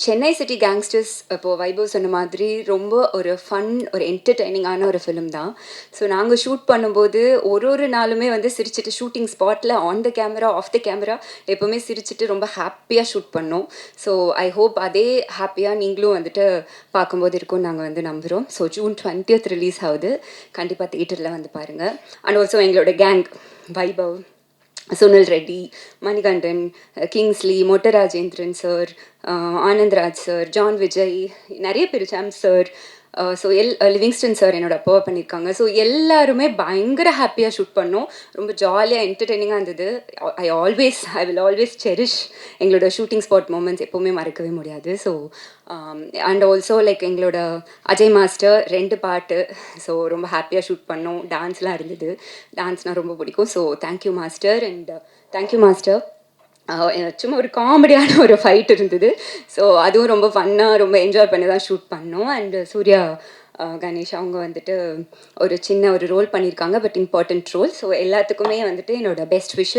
Chennai city gangsters இப்போது வைபவ் சொன்ன மாதிரி ரொம்ப ஒரு ஃபன், ஒரு என்டர்டெய்னிங்கான ஒரு ஃபிலிம் தான். ஸோ நாங்கள் ஷூட் பண்ணும்போது ஒரு நாளுமே வந்து சிரிச்சுட்டு ஷூட்டிங் ஸ்பாட்டில் on the camera, off the camera எப்போவுமே சிரிச்சுட்டு ரொம்ப ஹாப்பியாக ஷூட் பண்ணோம். ஸோ ஐ ஹோப் அதே ஹாப்பியாக நீங்களும் வந்துட்டு பார்க்கும்போது இருக்கும்னு நாங்கள் வந்து நம்புகிறோம். ஸோ ஜூன் 20th ரிலீஸ் ஆகுது. கண்டிப்பாக தியேட்டரில் வந்து பாருங்கள். அண்ட் ஆல்சோ எங்களோட கேங் வைபவ், சுனில் ரெட்டி, மணிகண்டன், கிங்ஸ்லி, மொட்ட Rajendran sir, Anandraj sir, John Vijay, நிறைய பேர், சாம் சார், ஸோ லிவிங்ஸ்டன் சார் என்னோட அப்பாவை பண்ணியிருக்காங்க. ஸோ எல்லாருமே பயங்கர ஹாப்பியாக ஷூட் பண்ணோம். ரொம்ப ஜாலியாக என்டர்டெய்னிங்காக இருந்தது. ஐ வில் ஆல்வேஸ் செரிஷ் எங்களோட ஷூட்டிங் ஸ்பாட் மூமெண்ட்ஸ், எப்போவுமே மறக்கவே முடியாது. ஸோ அண்ட் ஆல்சோ லைக் எங்களோட அஜய் மாஸ்டர் 2 பாட்டு, ஸோ ரொம்ப ஹாப்பியாக ஷூட் பண்ணோம். டான்ஸ்லாம் இருந்தது. டான்ஸ்னால் ரொம்ப பிடிக்கும். So thank you master. And thank you master. சும்மா ஒரு காமெடியான ஒரு ஃபைட் இருந்தது. ஸோ அதுவும் ரொம்ப ஃபன்னாக ரொம்ப என்ஜாய் பண்ணி தான் ஷூட் பண்ணோம். அண்ட் சூர்யா கணேஷ் அவங்க வந்துட்டு ஒரு சின்ன ஒரு ரோல் பண்ணியிருக்காங்க, பட் இம்பார்ட்டன்ட் ரோல். ஸோ எல்லாத்துக்குமே வந்துட்டு என்னோட பெஸ்ட் விஷஸ்.